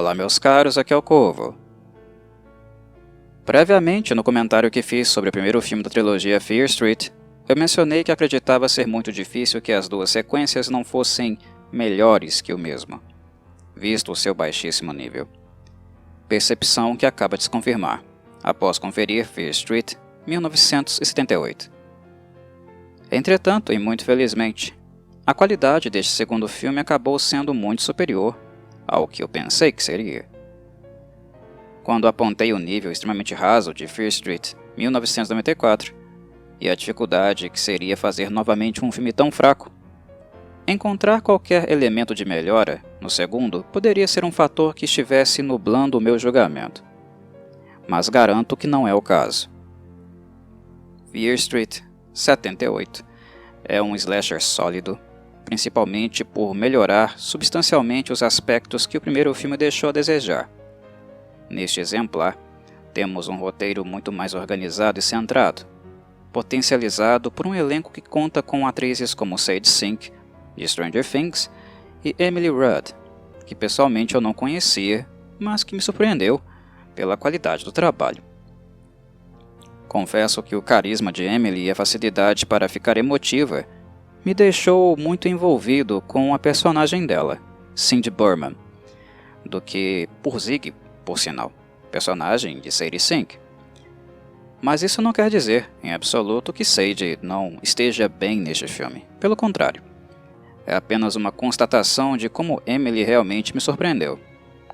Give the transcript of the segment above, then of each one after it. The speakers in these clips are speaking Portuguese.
Olá meus caros, aqui é o Corvo. Previamente, no comentário que fiz sobre o primeiro filme da trilogia Fear Street, eu mencionei que acreditava ser muito difícil que as duas sequências não fossem melhores que o mesmo, visto o seu baixíssimo nível. Percepção que acaba de se confirmar, após conferir Fear Street, 1978. Entretanto, e muito felizmente, a qualidade deste segundo filme acabou sendo muito superior ao que eu pensei que seria. Quando apontei o nível extremamente raso de Fear Street, 1994, e a dificuldade que seria fazer novamente um filme tão fraco, encontrar qualquer elemento de melhora no segundo poderia ser um fator que estivesse nublando o meu julgamento. Mas garanto que não é o caso. Fear Street 78 é um slasher sólido, principalmente por melhorar substancialmente os aspectos que o primeiro filme deixou a desejar. Neste exemplar, temos um roteiro muito mais organizado e centrado, potencializado por um elenco que conta com atrizes como Sadie Sink, de Stranger Things, e Emily Rudd, que pessoalmente eu não conhecia, mas que me surpreendeu pela qualidade do trabalho. Confesso que o carisma de Emily e a facilidade para ficar emotiva me deixou muito envolvido com a personagem dela, Cindy Burman, do que por Zig, por sinal, personagem de Sadie Sink. Mas isso não quer dizer, em absoluto, que Sadie não esteja bem neste filme. Pelo contrário, é apenas uma constatação de como Emily realmente me surpreendeu,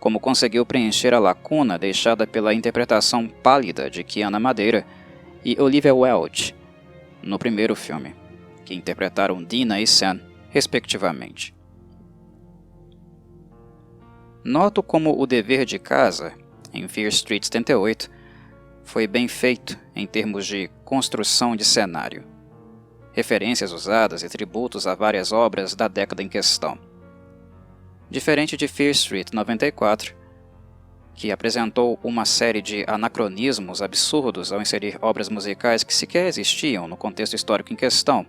como conseguiu preencher a lacuna deixada pela interpretação pálida de Kiana Madeira e Olivia Wilde no primeiro filme, que interpretaram Dina e Sam, respectivamente. Noto como o dever de casa, em Fear Street 78, foi bem feito em termos de construção de cenário, referências usadas e tributos a várias obras da década em questão. Diferente de Fear Street 94, que apresentou uma série de anacronismos absurdos ao inserir obras musicais que sequer existiam no contexto histórico em questão,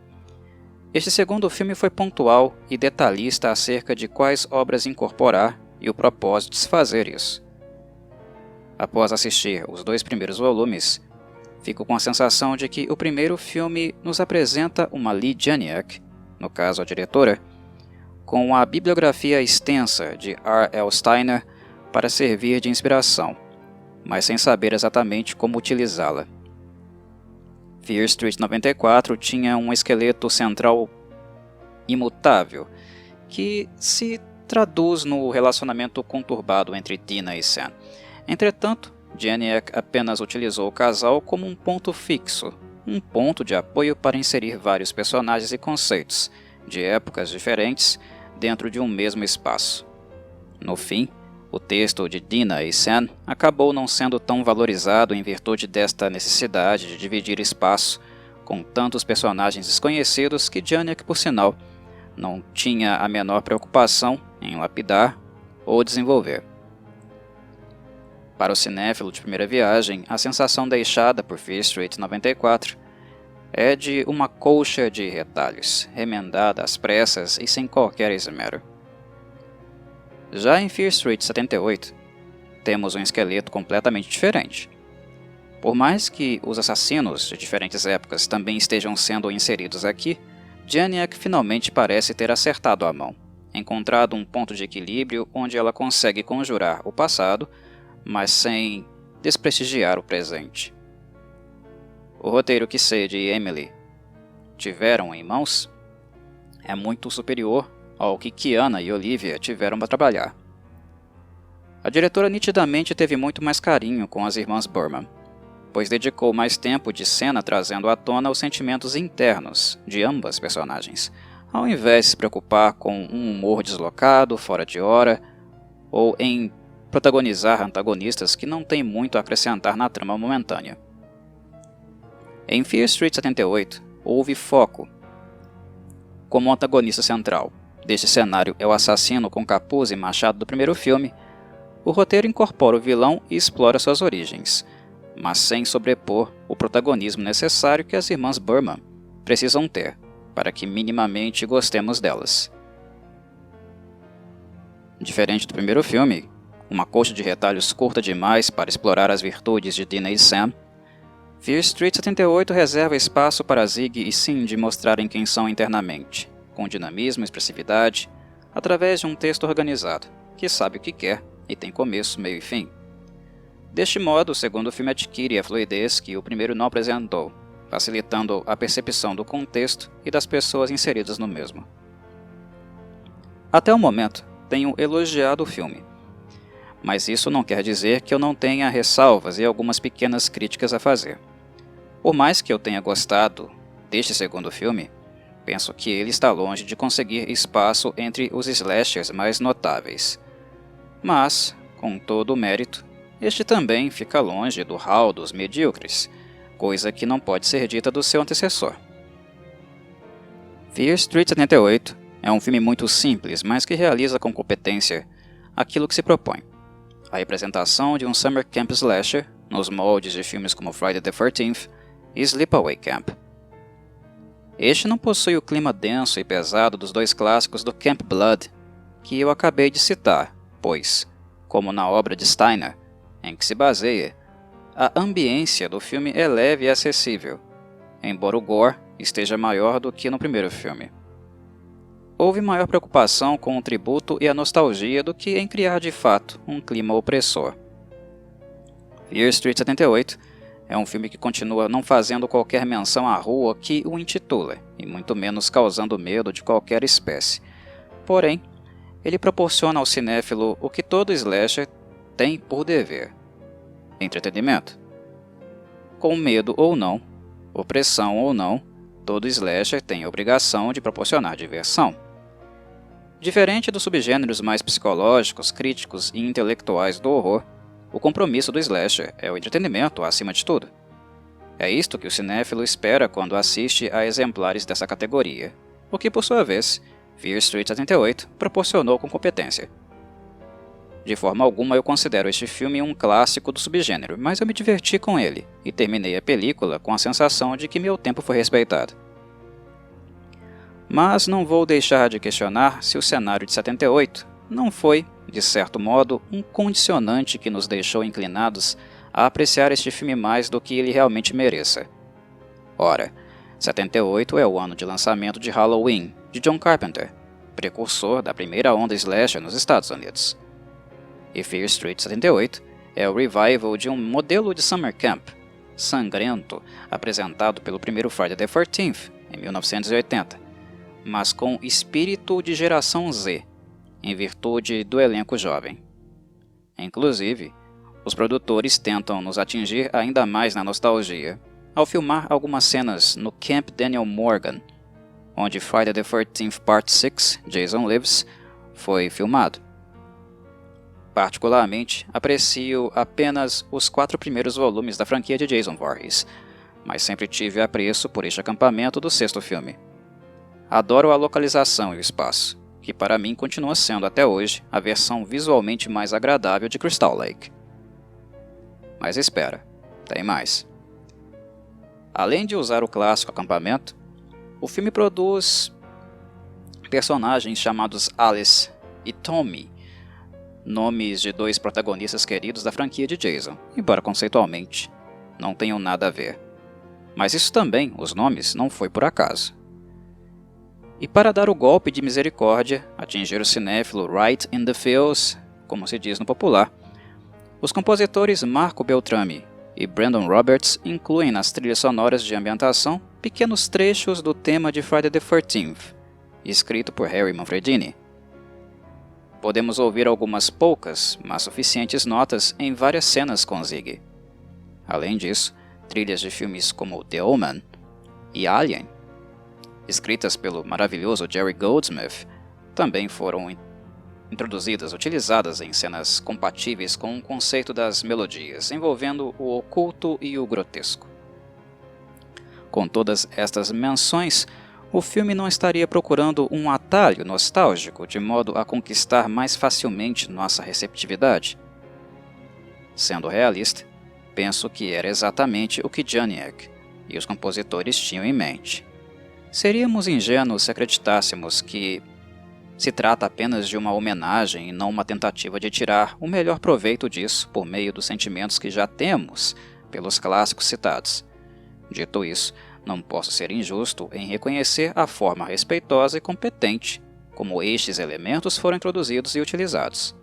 este segundo filme foi pontual e detalhista acerca de quais obras incorporar e o propósito de se fazer isso. Após assistir os dois primeiros volumes, fico com a sensação de que o primeiro filme nos apresenta uma Leigh Janiak, no caso a diretora, com a bibliografia extensa de R.L. Steiner para servir de inspiração, mas sem saber exatamente como utilizá-la. Fear Street 94 tinha um esqueleto central imutável, que se traduz no relacionamento conturbado entre Dina e Sam. Entretanto, Janiak apenas utilizou o casal como um ponto fixo, um ponto de apoio para inserir vários personagens e conceitos, de épocas diferentes, dentro de um mesmo espaço. No fim, o texto de Dina e Sam acabou não sendo tão valorizado em virtude desta necessidade de dividir espaço com tantos personagens desconhecidos que Janiak, por sinal, não tinha a menor preocupação em lapidar ou desenvolver. Para o cinéfilo de primeira viagem, a sensação deixada por Fear Street 94 é de uma colcha de retalhos, remendada às pressas e sem qualquer esmero. Já em Fear Street 78, temos um esqueleto completamente diferente. Por mais que os assassinos de diferentes épocas também estejam sendo inseridos aqui, Janiak finalmente parece ter acertado a mão, encontrado um ponto de equilíbrio onde ela consegue conjurar o passado, mas sem desprestigiar o presente. O roteiro que Sadie e Emily tiveram em mãos é muito superior ao que Kiana e Olivia tiveram para trabalhar. A diretora nitidamente teve muito mais carinho com as irmãs Burman, pois dedicou mais tempo de cena trazendo à tona os sentimentos internos de ambas personagens, ao invés de se preocupar com um humor deslocado, fora de hora, ou em protagonizar antagonistas que não têm muito a acrescentar na trama momentânea. Em Fear Street 78, houve foco. Como antagonista central deste cenário é o assassino com capuz e machado do primeiro filme, o roteiro incorpora o vilão e explora suas origens, mas sem sobrepor o protagonismo necessário que as irmãs Burman precisam ter para que minimamente gostemos delas. Diferente do primeiro filme, uma coxa de retalhos curta demais para explorar as virtudes de Dina e Sam, Fear Street 78 reserva espaço para Ziggy e Cindy mostrarem quem são internamente, com dinamismo e expressividade, através de um texto organizado, que sabe o que quer e tem começo, meio e fim. Deste modo, o segundo filme adquire a fluidez que o primeiro não apresentou, facilitando a percepção do contexto e das pessoas inseridas no mesmo. Até o momento, tenho elogiado o filme, mas isso não quer dizer que eu não tenha ressalvas e algumas pequenas críticas a fazer. Por mais que eu tenha gostado deste segundo filme, penso que ele está longe de conseguir espaço entre os slashers mais notáveis. Mas, com todo o mérito, este também fica longe do hall dos medíocres, coisa que não pode ser dita do seu antecessor. Fear Street 78 é um filme muito simples, mas que realiza com competência aquilo que se propõe. A representação de um summer camp slasher nos moldes de filmes como Friday the 13th e Sleepaway Camp. Este não possui o clima denso e pesado dos dois clássicos do Camp Blood, que eu acabei de citar, pois, como na obra de Steiner, em que se baseia, a ambiência do filme é leve e acessível, embora o gore esteja maior do que no primeiro filme. Houve maior preocupação com o tributo e a nostalgia do que em criar de fato um clima opressor. Fear Street 78 é um filme que continua não fazendo qualquer menção à rua que o intitula, e muito menos causando medo de qualquer espécie. Porém, ele proporciona ao cinéfilo o que todo slasher tem por dever: entretenimento. Com medo ou não, opressão ou não, todo slasher tem a obrigação de proporcionar diversão. Diferente dos subgêneros mais psicológicos, críticos e intelectuais do horror, o compromisso do slasher é o entretenimento acima de tudo. É isto que o cinéfilo espera quando assiste a exemplares dessa categoria, o que por sua vez, Fear Street 78 proporcionou com competência. De forma alguma eu considero este filme um clássico do subgênero, mas eu me diverti com ele e terminei a película com a sensação de que meu tempo foi respeitado. Mas não vou deixar de questionar se o cenário de 78 não foi, de certo modo, um condicionante que nos deixou inclinados a apreciar este filme mais do que ele realmente mereça. Ora, 78 é o ano de lançamento de Halloween, de John Carpenter, precursor da primeira onda slasher nos Estados Unidos. E Fear Street 78 é o revival de um modelo de summer camp, sangrento, apresentado pelo primeiro Friday the 13th, em 1980, mas com espírito de geração Z, em virtude do elenco jovem. Inclusive, os produtores tentam nos atingir ainda mais na nostalgia, ao filmar algumas cenas no Camp Daniel Morgan, onde Friday the 13th Part 6, Jason Lives, foi filmado. Particularmente, aprecio apenas os 4 primeiros volumes da franquia de Jason Voorhees, mas sempre tive apreço por este acampamento do 6º filme. Adoro a localização e o espaço, que para mim continua sendo até hoje a versão visualmente mais agradável de Crystal Lake. Mas espera, tem mais. Além de usar o clássico acampamento, o filme produz personagens chamados Alice e Tommy, nomes de 2 protagonistas queridos da franquia de Jason, embora conceitualmente não tenham nada a ver. Mas isso também, os nomes, não foi por acaso. E para dar o golpe de misericórdia, atingir o cinéfilo right in the feels, como se diz no popular, os compositores Marco Beltrami e Brandon Roberts incluem nas trilhas sonoras de ambientação pequenos trechos do tema de Friday the 13th, escrito por Harry Manfredini. Podemos ouvir algumas poucas, mas suficientes notas em várias cenas com Ziggy. Além disso, trilhas de filmes como The Omen e Alien, escritas pelo maravilhoso Jerry Goldsmith, também foram utilizadas em cenas compatíveis com o conceito das melodias, envolvendo o oculto e o grotesco. Com todas estas menções, o filme não estaria procurando um atalho nostálgico de modo a conquistar mais facilmente nossa receptividade? Sendo realista, penso que era exatamente o que Janiak e os compositores tinham em mente. Seríamos ingênuos se acreditássemos que Se trata apenas de uma homenagem e não uma tentativa de tirar o melhor proveito disso por meio dos sentimentos que já temos pelos clássicos citados. Dito isso, não posso ser injusto em reconhecer a forma respeitosa e competente como estes elementos foram introduzidos e utilizados.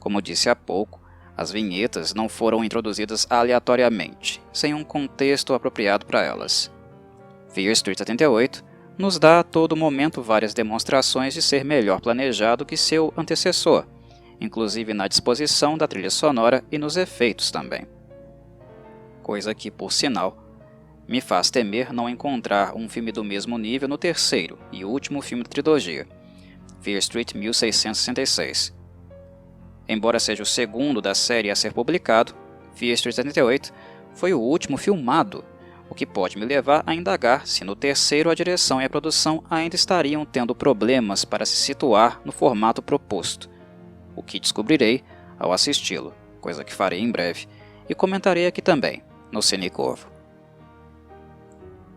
Como disse há pouco, as vinhetas não foram introduzidas aleatoriamente, sem um contexto apropriado para elas. Fear Street 78 nos dá a todo momento várias demonstrações de ser melhor planejado que seu antecessor, inclusive na disposição da trilha sonora e nos efeitos também. Coisa que, por sinal, me faz temer não encontrar um filme do mesmo nível no terceiro e último filme da trilogia, Fear Street 1666. Embora seja o segundo da série a ser publicado, Fear Street 78 foi o último filmado, o que pode me levar a indagar se no terceiro a direção e a produção ainda estariam tendo problemas para se situar no formato proposto, o que descobrirei ao assisti-lo, coisa que farei em breve, e comentarei aqui também, no Cine Corvo.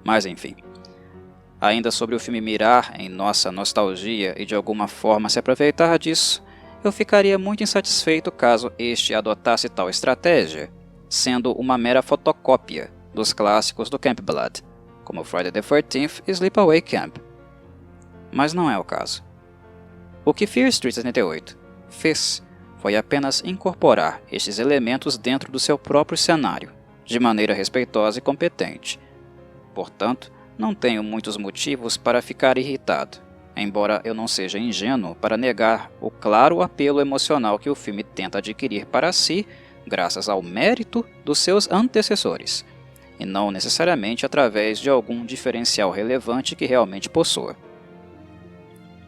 Mas enfim, ainda sobre o filme mirar em nossa nostalgia e de alguma forma se aproveitar disso, eu ficaria muito insatisfeito caso este adotasse tal estratégia, sendo uma mera fotocópia dos clássicos do Camp Blood, como Friday the 13th e Sleepaway Camp. Mas não é o caso. O que Fear Street 78 fez foi apenas incorporar estes elementos dentro do seu próprio cenário, de maneira respeitosa e competente. Portanto, não tenho muitos motivos para ficar irritado, embora eu não seja ingênuo para negar o claro apelo emocional que o filme tenta adquirir para si graças ao mérito dos seus antecessores, e não necessariamente através de algum diferencial relevante que realmente possua.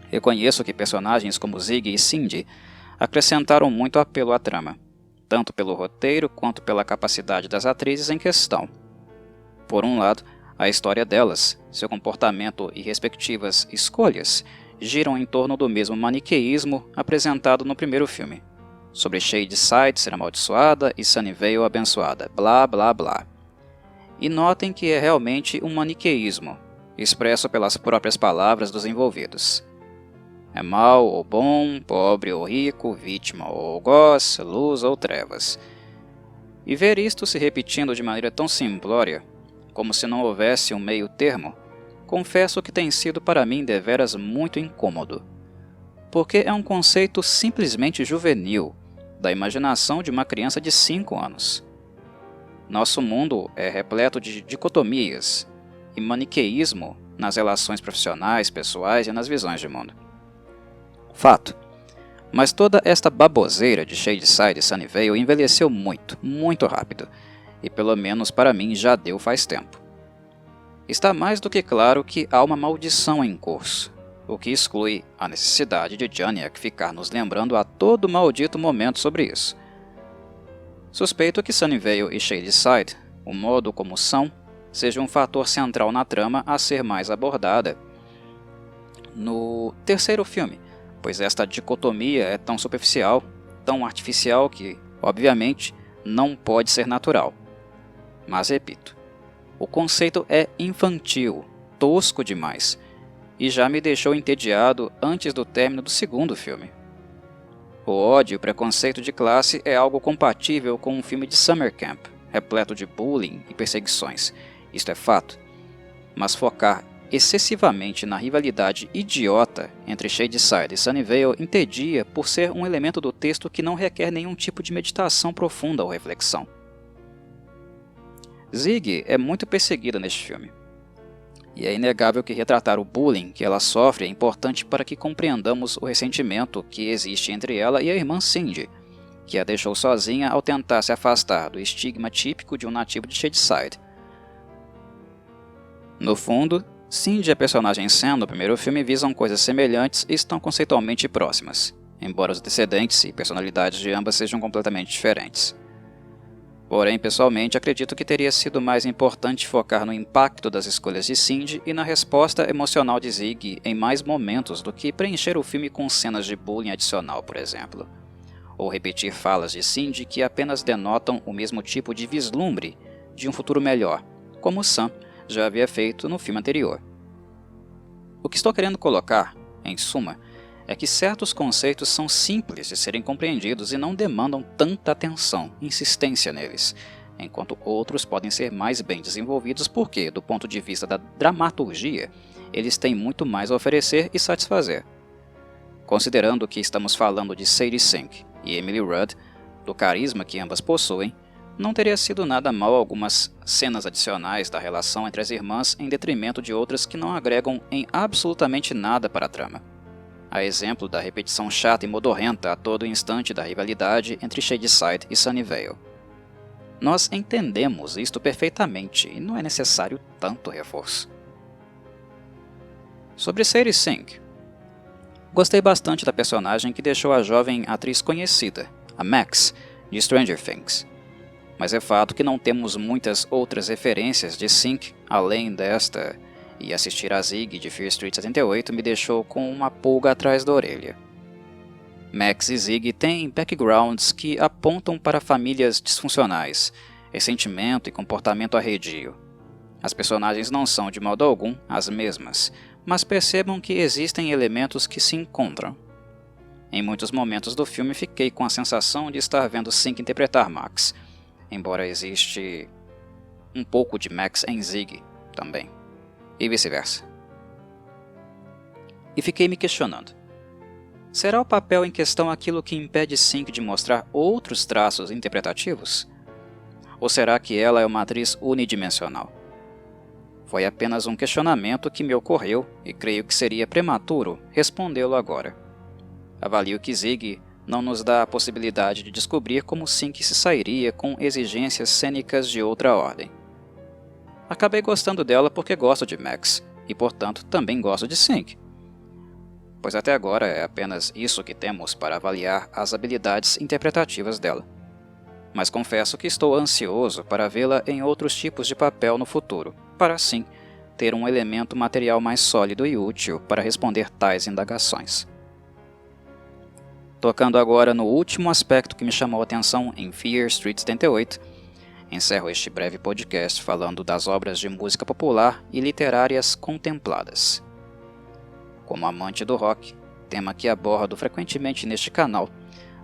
Reconheço que personagens como Ziggy e Cindy acrescentaram muito apelo à trama, tanto pelo roteiro quanto pela capacidade das atrizes em questão. Por um lado, a história delas, seu comportamento e respectivas escolhas giram em torno do mesmo maniqueísmo apresentado no primeiro filme, sobre Shadyside ser amaldiçoada e Sunnyvale abençoada, blá blá blá. E notem que é realmente um maniqueísmo, expresso pelas próprias palavras dos envolvidos. É mal ou bom, pobre ou rico, vítima ou algoz, luz ou trevas. E ver isto se repetindo de maneira tão simplória, como se não houvesse um meio termo, confesso que tem sido para mim deveras muito incômodo, porque é um conceito simplesmente juvenil, da imaginação de uma criança de 5 anos. Nosso mundo é repleto de dicotomias e maniqueísmo nas relações profissionais, pessoais e nas visões de mundo. Fato. Mas toda esta baboseira de Shadyside e Sunnyvale envelheceu muito, muito rápido, e pelo menos para mim já deu faz tempo. Está mais do que claro que há uma maldição em curso, o que exclui a necessidade de Janiak ficar nos lembrando a todo maldito momento sobre isso. Suspeito que Sunnyvale e Shadyside, o modo como são, seja um fator central na trama a ser mais abordada no terceiro filme, pois esta dicotomia é tão superficial, tão artificial que, obviamente, não pode ser natural. Mas repito, o conceito é infantil, tosco demais, e já me deixou entediado antes do término do segundo filme. O ódio e o preconceito de classe é algo compatível com um filme de summer camp, repleto de bullying e perseguições, isto é fato, mas focar excessivamente na rivalidade idiota entre Shadyside e Sunnyvale entedia por ser um elemento do texto que não requer nenhum tipo de meditação profunda ou reflexão. Ziggy é muito perseguida neste filme, e é inegável que retratar o bullying que ela sofre é importante para que compreendamos o ressentimento que existe entre ela e a irmã Cindy, que a deixou sozinha ao tentar se afastar do estigma típico de um nativo de Shadyside. No fundo, Cindy e a personagem Sam no primeiro filme visam coisas semelhantes e estão conceitualmente próximas, embora os antecedentes e personalidades de ambas sejam completamente diferentes. Porém, pessoalmente, acredito que teria sido mais importante focar no impacto das escolhas de Cindy e na resposta emocional de Ziggy em mais momentos do que preencher o filme com cenas de bullying adicional, por exemplo, ou repetir falas de Cindy que apenas denotam o mesmo tipo de vislumbre de um futuro melhor, como Sam já havia feito no filme anterior. O que estou querendo colocar, em suma, é que certos conceitos são simples de serem compreendidos e não demandam tanta atenção e insistência neles, enquanto outros podem ser mais bem desenvolvidos porque, do ponto de vista da dramaturgia, eles têm muito mais a oferecer e satisfazer. Considerando que estamos falando de Sadie Sink e Emily Rudd, do carisma que ambas possuem, não teria sido nada mal algumas cenas adicionais da relação entre as irmãs em detrimento de outras que não agregam em absolutamente nada para a trama. A exemplo da repetição chata e modorrenta a todo instante da rivalidade entre Shadyside e Sunnyvale. Nós entendemos isto perfeitamente e não é necessário tanto reforço. Sobre Sadie Sink, gostei bastante da personagem que deixou a jovem atriz conhecida, a Max, de Stranger Things. Mas é fato que não temos muitas outras referências de Sink além desta, e assistir a Zig de Fear Street 78 me deixou com uma pulga atrás da orelha. Max e Zig têm backgrounds que apontam para famílias disfuncionais, ressentimento e comportamento arredio. As personagens não são de modo algum as mesmas, mas percebam que existem elementos que se encontram. Em muitos momentos do filme fiquei com a sensação de estar vendo Sink interpretar Max, embora existe um pouco de Max em Zig também, e vice-versa. E fiquei me questionando. Será o papel em questão aquilo que impede Sink de mostrar outros traços interpretativos? Ou será que ela é uma atriz unidimensional? Foi apenas um questionamento que me ocorreu e creio que seria prematuro respondê-lo agora. Avalio que Zig não nos dá a possibilidade de descobrir como Sink se sairia com exigências cênicas de outra ordem. Acabei gostando dela porque gosto de Max, e portanto também gosto de Sink, pois até agora é apenas isso que temos para avaliar as habilidades interpretativas dela. Mas confesso que estou ansioso para vê-la em outros tipos de papel no futuro, para assim ter um elemento material mais sólido e útil para responder tais indagações. Tocando agora no último aspecto que me chamou a atenção em Fear Street 78, encerro este breve podcast falando das obras de música popular e literárias contempladas. Como amante do rock, tema que abordo frequentemente neste canal,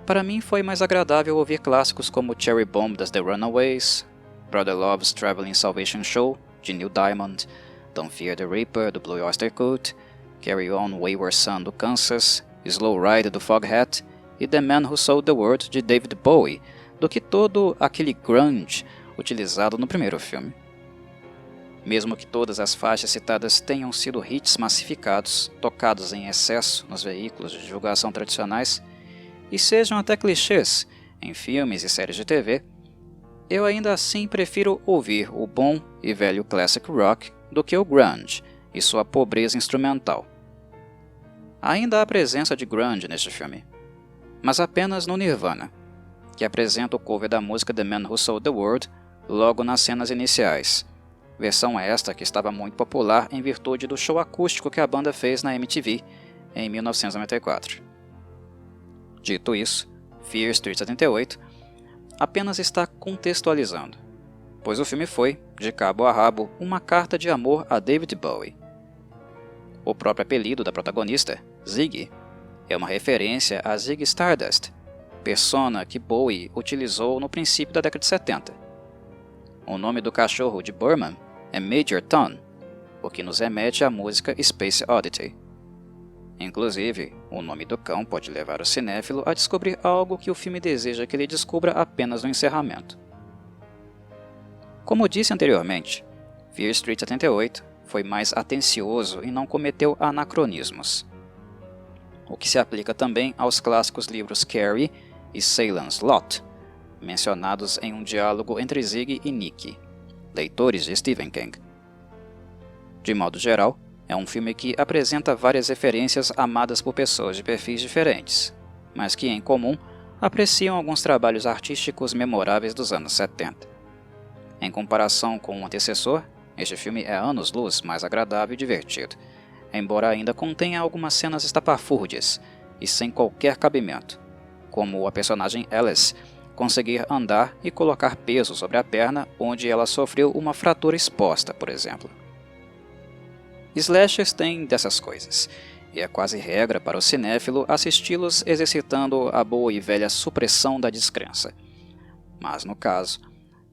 para mim foi mais agradável ouvir clássicos como Cherry Bomb das The Runaways, Brother Love's Traveling Salvation Show, de Neil Diamond, Don't Fear the Reaper, do Blue Oyster Cult, Carry On Wayward Son, do Kansas, Slow Ride, do Foghat, e The Man Who Sold the World, de David Bowie, do que todo aquele grunge utilizado no primeiro filme. Mesmo que todas as faixas citadas tenham sido hits massificados, tocados em excesso nos veículos de divulgação tradicionais, e sejam até clichês em filmes e séries de TV, eu ainda assim prefiro ouvir o bom e velho classic rock do que o grunge e sua pobreza instrumental. Ainda há presença de grunge neste filme, mas apenas no Nirvana, que apresenta o cover da música The Man Who Sold the World logo nas cenas iniciais, versão esta que estava muito popular em virtude do show acústico que a banda fez na MTV em 1994. Dito isso, Fear Street 78 apenas está contextualizando, pois o filme foi, de cabo a rabo, uma carta de amor a David Bowie. O próprio apelido da protagonista, Ziggy, é uma referência a Ziggy Stardust, persona que Bowie utilizou no princípio da década de 70. O nome do cachorro de Burman é Major Tom, o que nos remete à música Space Oddity. Inclusive, o nome do cão pode levar o cinéfilo a descobrir algo que o filme deseja que ele descubra apenas no encerramento. Como disse anteriormente, Fear Street 78 foi mais atencioso e não cometeu anacronismos, o que se aplica também aos clássicos livros Carrie e Salem's Lot, mencionados em um diálogo entre Ziggy e Nicky, leitores de Stephen King. De modo geral, é um filme que apresenta várias referências amadas por pessoas de perfis diferentes, mas que, em comum, apreciam alguns trabalhos artísticos memoráveis dos anos 70. Em comparação com o antecessor, este filme é anos-luz mais agradável e divertido, embora ainda contenha algumas cenas estapafúrdias e sem qualquer cabimento, como a personagem Alice conseguir andar e colocar peso sobre a perna onde ela sofreu uma fratura exposta, por exemplo. Slashers têm dessas coisas, e é quase regra para o cinéfilo assisti-los exercitando a boa e velha supressão da descrença. Mas, no caso,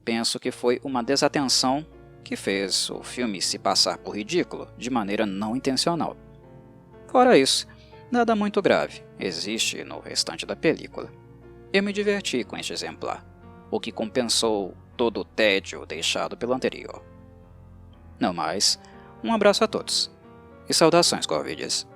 penso que foi uma desatenção que fez o filme se passar por ridículo de maneira não intencional. Fora isso, nada muito grave existe no restante da película. Eu me diverti com este exemplar, o que compensou todo o tédio deixado pelo anterior. No mais, um abraço a todos e saudações Corvides.